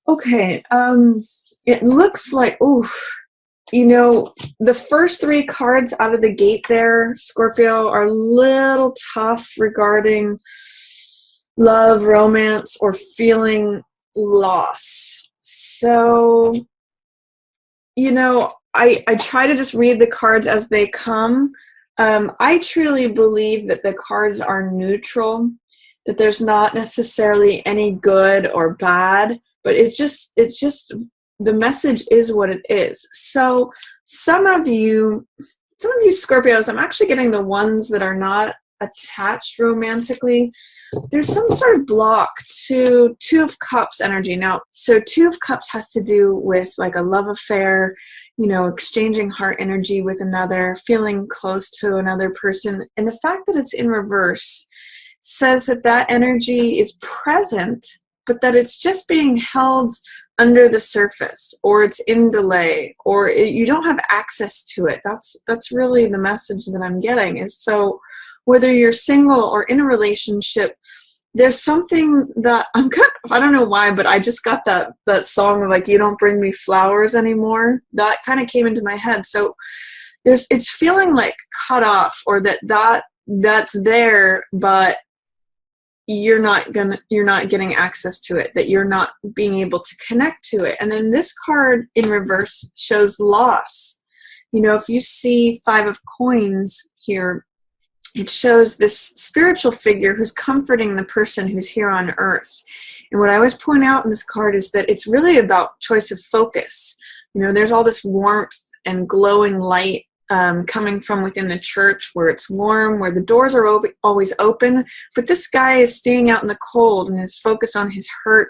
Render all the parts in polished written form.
Okay, it looks like, oof, the first three cards out of the gate there, Scorpio, are a little tough regarding love, romance, or feeling loss. So, I try to just read the cards as they come. I truly believe that the cards are neutral, that there's not necessarily any good or bad, but it's just the message is what it is. So some of you Scorpios, I'm actually getting the ones that are not attached romantically. There's some sort of block to Two of Cups energy. Now, so Two of Cups has to do with like a love affair, exchanging heart energy with another, feeling close to another person. And the fact that it's in reverse says that that energy is present, but that it's just being held under the surface, or it's in delay, or you don't have access to it. That's really the message that I'm getting. Is so whether you're single or in a relationship, there's something that I don't know why, but I just got that song of like, you don't bring me flowers anymore. That kind of came into my head. So it's feeling like cut off, or that's there, but you're not getting access to it, that you're not being able to connect to it. And then this card in reverse shows loss. If you see Five of Coins here, it shows this spiritual figure who's comforting the person who's here on earth. And what I always point out in this card is that it's really about choice of focus. There's all this warmth and glowing light coming from within the church, where it's warm, where the doors are always open. But this guy is staying out in the cold and is focused on his hurt,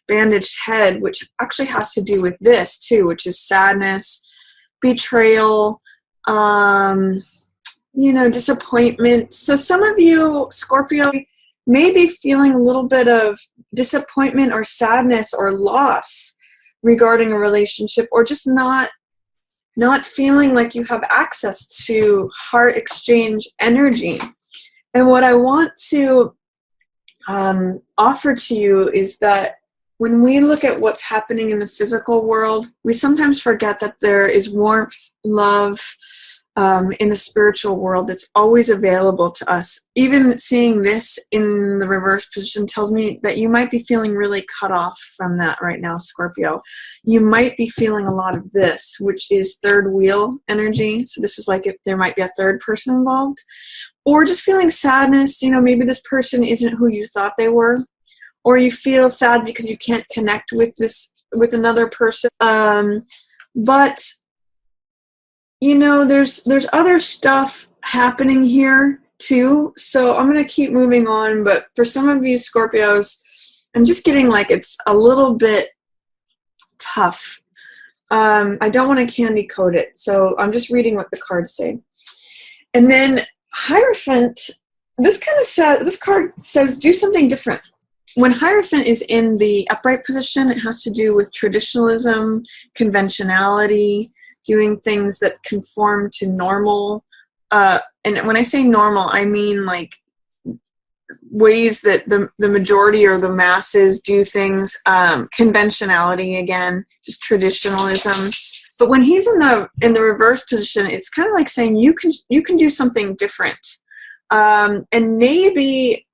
bandaged head, which actually has to do with this too, which is sadness, betrayal, disappointment. So some of you, Scorpio, may be feeling a little bit of disappointment or sadness or loss regarding a relationship, or just not feeling like you have access to heart exchange energy. And what I want to offer to you is that when we look at what's happening in the physical world, we sometimes forget that there is warmth, love, in the spiritual world that's always available to us. Even seeing this in the reverse position tells me that you might be feeling really cut off from that right now, Scorpio. You might be feeling a lot of this, which is third wheel energy. So this is like if there might be a third person involved, or just feeling sadness. Maybe this person isn't who you thought they were, or you feel sad because you can't connect with another person. But there's other stuff happening here too. So I'm going to keep moving on. But for some of you Scorpios, I'm just getting like it's a little bit tough. I don't want to candy coat it. So I'm just reading what the cards say. And then Hierophant, this card says do something different. When Hierophant is in the upright position, it has to do with traditionalism, conventionality, doing things that conform to normal. And when I say normal, I mean like ways that the majority or the masses do things. Conventionality, again, just traditionalism. But when he's in the reverse position, it's kind of like saying you can do something different. And maybe,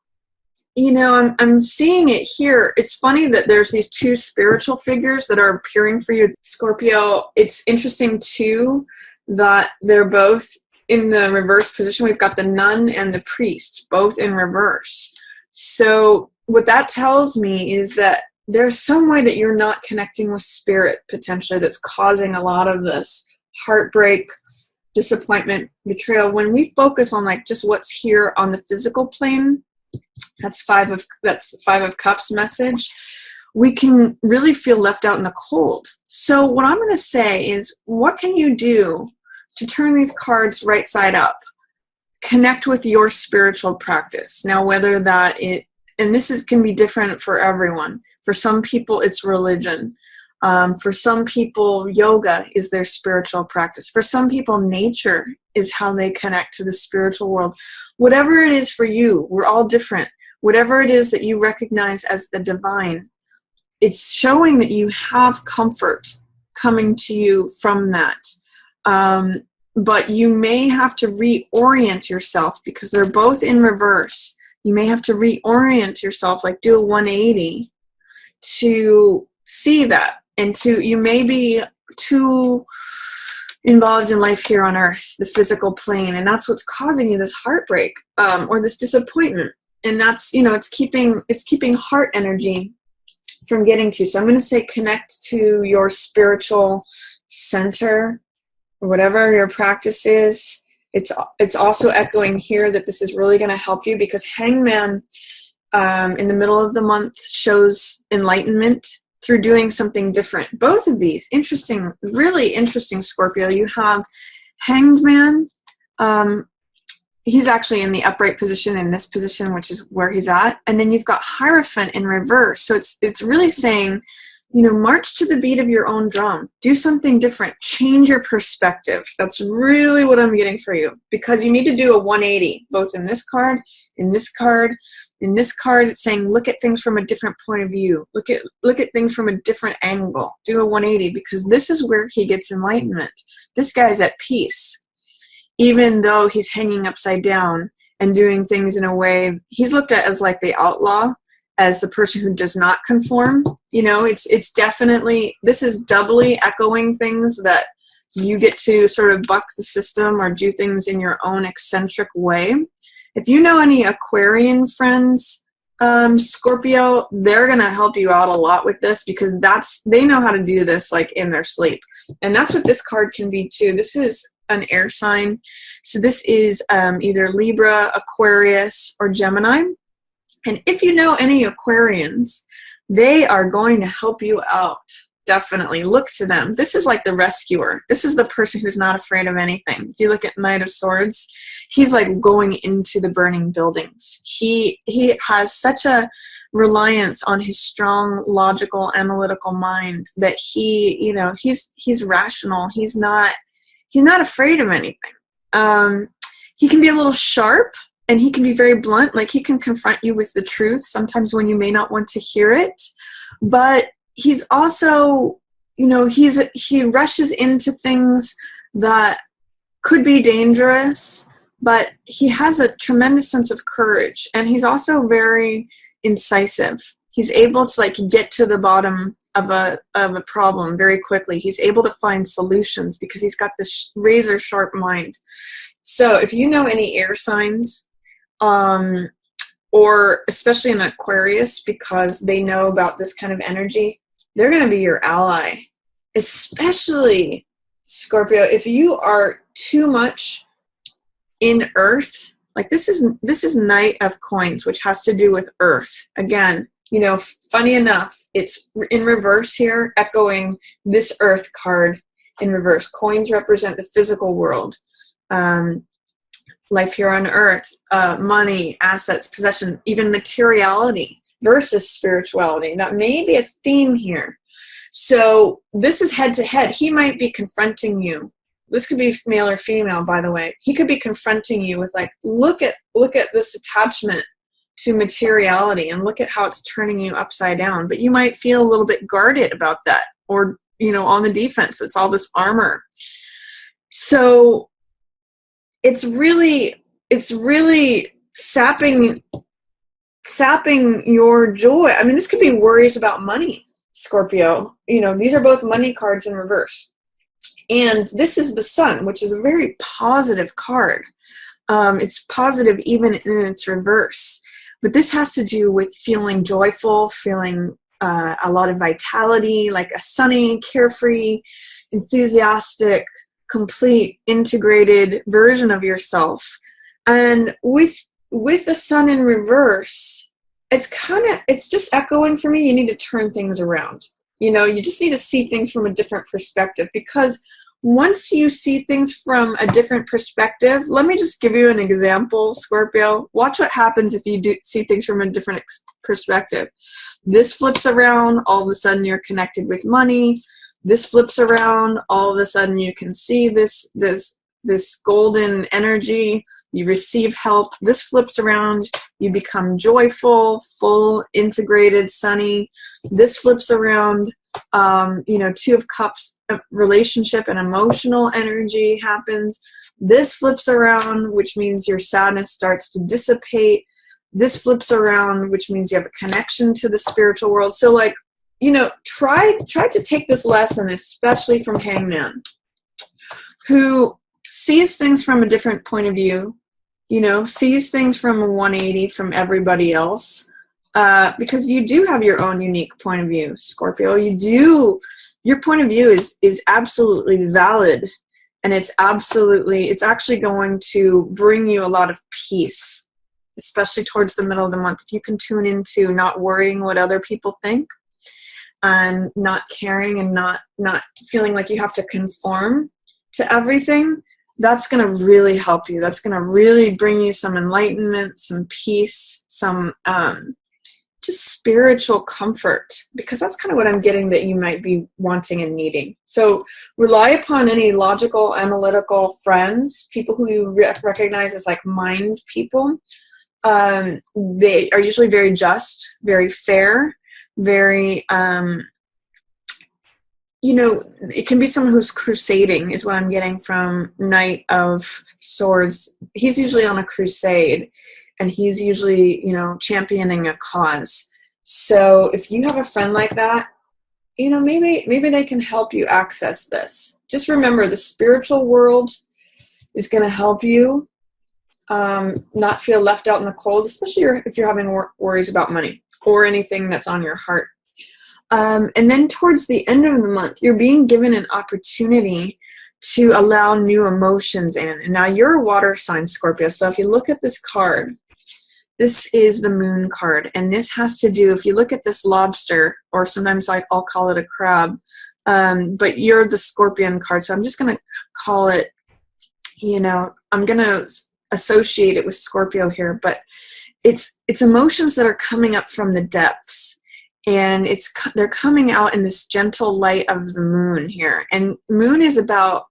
I'm seeing it here. It's funny that there's these two spiritual figures that are appearing for you, Scorpio. It's interesting, too, that they're both in the reverse position. We've got the nun and the priest, both in reverse. So what that tells me is that there's some way that you're not connecting with spirit, potentially, that's causing a lot of this heartbreak, disappointment, betrayal. When we focus on like just what's here on the physical plane, that's the Five of Cups message, we can really feel left out in the cold. So what I'm going to say is, what can you do to turn these cards right side up? Connect with your spiritual practice. Now, whether that and this can be different for everyone. For some people, it's religion. For some people, yoga is their spiritual practice. For some people, nature is how they connect to the spiritual world. Whatever it is for you, we're all different. Whatever it is that you recognize as the divine, it's showing that you have comfort coming to you from that. But you may have to reorient yourself because they're both in reverse. You may have to reorient yourself, like do a 180 to see that. And you may be too involved in life here on earth, the physical plane, and that's what's causing you this heartbreak, or this disappointment. And that's, it's keeping heart energy from getting to. So I'm going to say connect to your spiritual center, or whatever your practice is. It's also echoing here that this is really going to help you, because Hangman in the middle of the month shows enlightenment through doing something different. Both of these, interesting, really interesting, Scorpio. You have Hanged Man. He's actually in the upright position, in this position, which is where he's at. And then you've got Hierophant in reverse. So it's really saying, march to the beat of your own drum. Do something different. Change your perspective. That's really what I'm getting for you, because you need to do a 180, both in this card, in this card, in this card. It's saying look at things from a different point of view. Look at things from a different angle. Do a 180, because this is where he gets enlightenment. This guy's at peace. Even though he's hanging upside down and doing things in a way, he's looked at as like the outlaw, as the person who does not conform. It's definitely, this is doubly echoing things that you get to sort of buck the system or do things in your own eccentric way. If you know any Aquarian friends, Scorpio, they're going to help you out a lot with this, because they know how to do this like in their sleep. And that's what this card can be too. This is an air sign. So this is either Libra, Aquarius, or Gemini. And if you know any Aquarians, they are going to help you out. Definitely look to them. This is like the rescuer. This is the person who's not afraid of anything. If you look at Knight of Swords, he's like going into the burning buildings. He has such a reliance on his strong, logical, analytical mind that he's rational. He's not afraid of anything. He can be a little sharp, and he can be very blunt. Like, he can confront you with the truth sometimes when you may not want to hear it. But he's also, he rushes into things that could be dangerous, but he has a tremendous sense of courage. And he's also very incisive. He's able to get to the bottom of a problem very quickly. He's able to find solutions because he's got this razor sharp mind. So if you know any air signs, or especially an Aquarius, because they know about this kind of energy, they're going to be your ally. Especially, Scorpio, if you are too much in earth, like this is Knight of Coins, which has to do with earth. Again, funny enough, it's in reverse here, echoing this earth card in reverse. Coins represent the physical world. Life here on earth, money, assets, possession, even materiality versus spirituality. That may be a theme here. So this is head to head. He might be confronting you. This could be male or female, by the way. He could be confronting you with look at this attachment to materiality, and look at how it's turning you upside down. But you might feel a little bit guarded about that, or on the defense. It's all this armor. So it's really sapping your joy. I mean, this could be worries about money, Scorpio. These are both money cards in reverse. And this is the Sun, which is a very positive card. It's positive even in its reverse. But this has to do with feeling joyful, feeling a lot of vitality, like a sunny, carefree, enthusiastic, complete, integrated version of yourself. And with the Sun in reverse, it's just echoing for me. You need to turn things around. You just need to see things from a different perspective, because once you see things from a different perspective, let me just give you an example, Scorpio. Watch what happens if you do see things from a different perspective. This flips around, all of a sudden you're connected with money. This flips around, all of a sudden you can see this this golden energy. You receive help. This flips around. You become joyful, full, integrated, sunny. This flips around. Two of Cups, relationship and emotional energy happens. This flips around, which means your sadness starts to dissipate. This flips around, which means you have a connection to the spiritual world. So like, try to take this lesson, especially from Hangman, who sees things from a different point of view, sees things from a 180 from everybody else, because you do have your own unique point of view, Scorpio. Your point of view is absolutely valid, and it's actually going to bring you a lot of peace, especially towards the middle of the month. If you can tune into not worrying what other people think, and not caring, and not feeling like you have to conform to everything, that's going to really help you. That's going to really bring you some enlightenment, some peace, some just spiritual comfort, because that's kind of what I'm getting that you might be wanting and needing. So rely upon any logical, analytical friends, people who you recognize as like mind people. They are usually very just, very fair, very, it can be someone who's crusading is what I'm getting from Knight of Swords. He's usually on a crusade, and he's usually, championing a cause. So if you have a friend like that, maybe they can help you access this. Just remember, the spiritual world is going to help you not feel left out in the cold, especially if you're having worries about money or anything that's on your heart. And then towards the end of the month, you're being given an opportunity to allow new emotions in. And now you're a water sign, Scorpio. So if you look at this card, this is the moon card. And this has to do, if you look at this lobster, or sometimes I'll call it a crab, but you're the scorpion card. So I'm just going to call it, I'm going to associate it with Scorpio here, but it's emotions that are coming up from the depths. And they're coming out in this gentle light of the moon here. And moon is about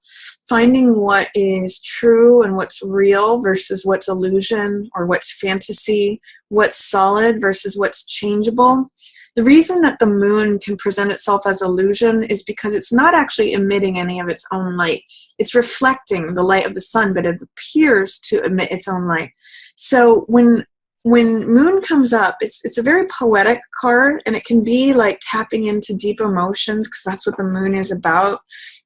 finding what is true and what's real versus what's illusion or what's fantasy, what's solid versus what's changeable. The reason that the moon can present itself as illusion is because it's not actually emitting any of its own light. It's reflecting the light of the sun, but it appears to emit its own light. So when moon comes up, it's a very poetic card, and it can be like tapping into deep emotions, because that's what the moon is about.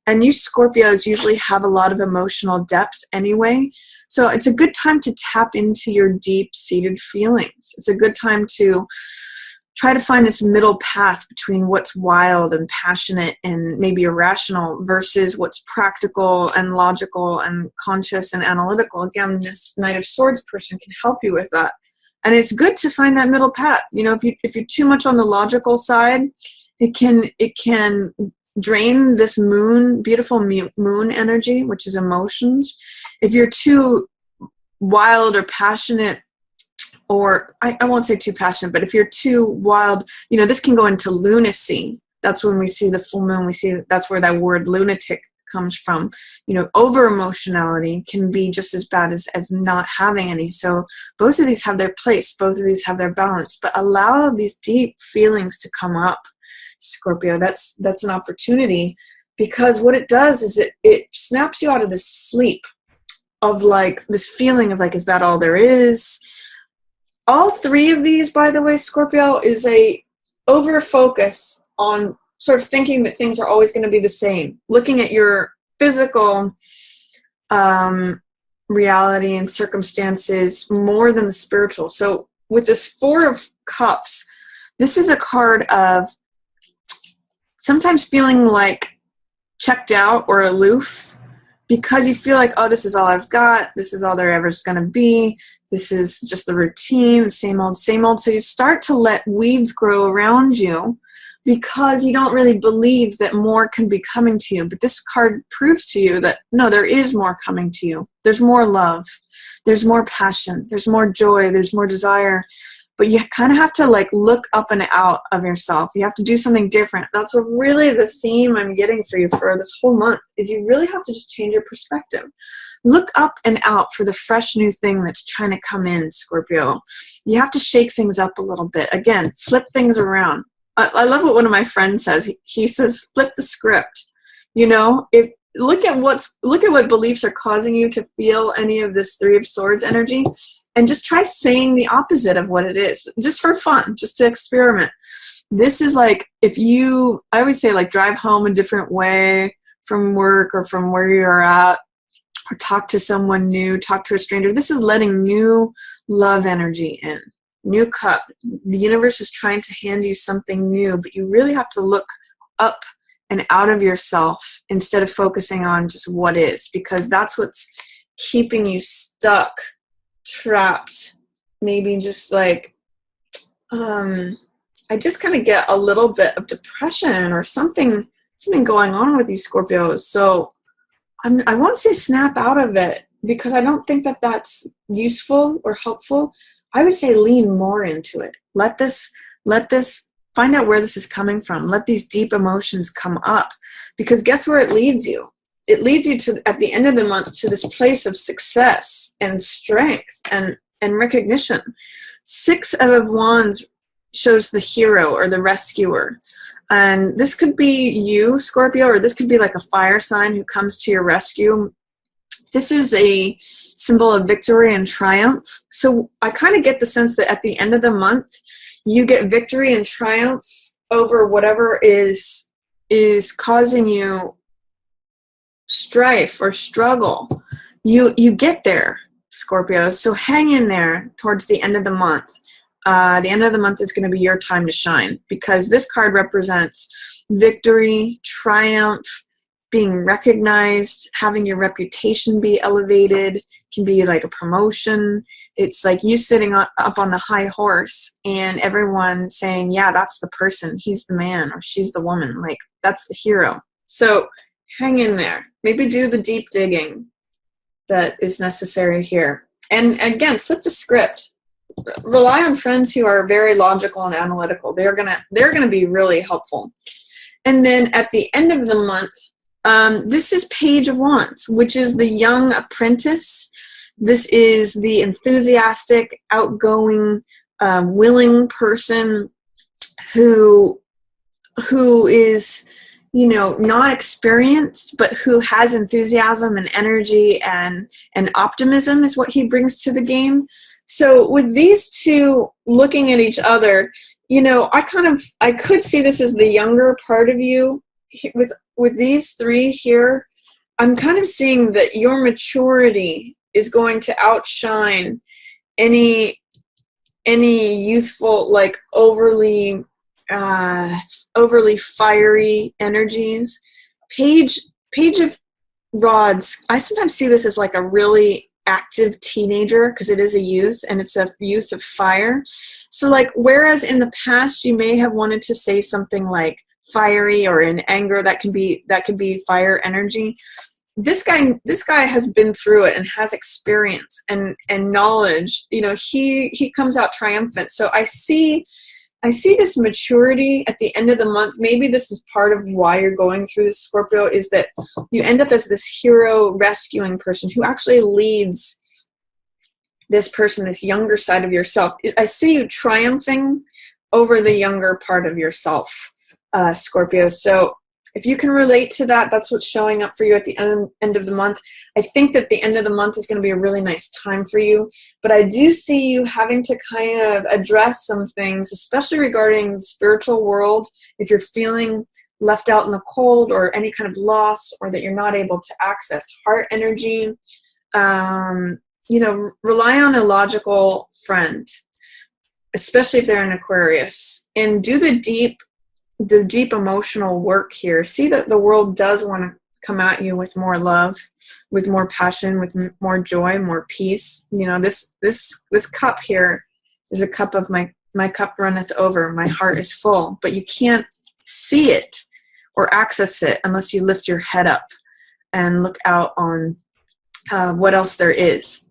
And you Scorpios usually have a lot of emotional depth anyway. So it's a good time to tap into your deep-seated feelings. It's a good time to try to find this middle path between what's wild and passionate and maybe irrational versus what's practical and logical and conscious and analytical. Again, this Knight of Swords person can help you with that. And it's good to find that middle path. If you're too much on the logical side, it can drain this beautiful moon energy, which is emotions. If you're too wild or passionate, or I won't say too passionate, but if you're too wild, this can go into lunacy. That's when we see the full moon. That's where that word lunatic comes from. Over emotionality can be just as bad as not having any. So both of these have their place, both of these have their balance, but allow these deep feelings to come up, Scorpio. That's an opportunity, because what it does is it snaps you out of this sleep of like this feeling of like, is that all there is? All three of these, by the way, Scorpio, is a over focus on sort of thinking that things are always going to be the same, looking at your physical reality and circumstances more than the spiritual. So with this Four of Cups, this is a card of sometimes feeling like checked out or aloof, because you feel like, oh, this is all I've got. This is all there ever is going to be. This is just the routine, same old, same old. So you start to let weeds grow around you, because you don't really believe that more can be coming to you. But this card proves to you that, no, there is more coming to you. There's more love. There's more passion. There's more joy. There's more desire. but you kind of have to like look up and out of yourself. You have to do something different. That's really the theme I'm getting for you for this whole month, is you really have to just change your perspective. Look up and out for the fresh new thing that's trying to come in, Scorpio. You have to shake things up a little bit. Again, flip things around. I love what one of my friends says. He says, flip the script. You know, if look at what beliefs are causing you to feel any of this Three of Swords energy, and just try saying the opposite of what it is, just for fun, just to experiment. This is like, I always say, like, drive home a different way from work or from where you're at, or talk to someone new, talk to a stranger. This is letting new love energy in. New cup. The universe is trying to hand you something new, but you really have to look up and out of yourself instead of focusing on just what is, because that's what's keeping you stuck, trapped, maybe just like, I just kind of get a little bit of depression or something going on with you, Scorpios. So I won't say snap out of it, because I don't think that that's useful or helpful. I would say lean more into it. Let this, find out where this is coming from. Let these deep emotions come up, because guess where it leads you? It leads you to, at the end of the month, to this place of success and strength and recognition. Six of Wands shows the hero or the rescuer. And this could be you, Scorpio, or this could be like a fire sign who comes to your rescue. This is a symbol of victory and triumph. So I kind of get the sense that at the end of the month, you get victory and triumph over whatever is causing you strife or struggle. You get there, Scorpio. So hang in there towards the end of the month. The end of the month is going to be your time to shine, because this card represents victory, triumph, being recognized, having your reputation be elevated. Can be like a promotion. It's like you sitting up on the high horse and everyone saying, yeah, that's the person. He's the man or she's the woman. Like, that's the hero. So hang in there. Maybe do the deep digging that is necessary here. And again, flip the script. Rely on friends who are very logical and analytical. They're gonna be really helpful. And then at the end of the month, this is Page of Wands, which is the young apprentice. This is the enthusiastic, outgoing, willing person who is, not experienced, but who has enthusiasm and energy and optimism is what he brings to the game. So with these two looking at each other, I could see this as the younger part of you. With these three here, I'm kind of seeing that your maturity is going to outshine any youthful, like overly fiery energies. Page of Rods, I sometimes see this as like a really active teenager, because it is a youth and it's a youth of fire. So like, whereas in the past you may have wanted to say something like fiery or in anger, that could be fire energy. This guy has been through it and has experience and knowledge. He comes out triumphant. So I see this maturity at the end of the month. Maybe this is part of why you're going through this, Scorpio, is that you end up as this hero rescuing person who actually leads this person, this younger side of yourself. I see you triumphing over the younger part of yourself, Scorpio. So if you can relate to that, that's what's showing up for you at the end of the month. I think that the end of the month is going to be a really nice time for you, but I do see you having to kind of address some things, especially regarding the spiritual world. If you're feeling left out in the cold or any kind of loss, or that you're not able to access heart energy, rely on a logical friend, especially if they're an Aquarius, and do the deep emotional work here. See that the world does want to come at you with more love, with more passion, with more joy, more peace. This cup here is a cup of my cup runneth over. My heart is full, but you can't see it or access it unless you lift your head up and look out on what else there is.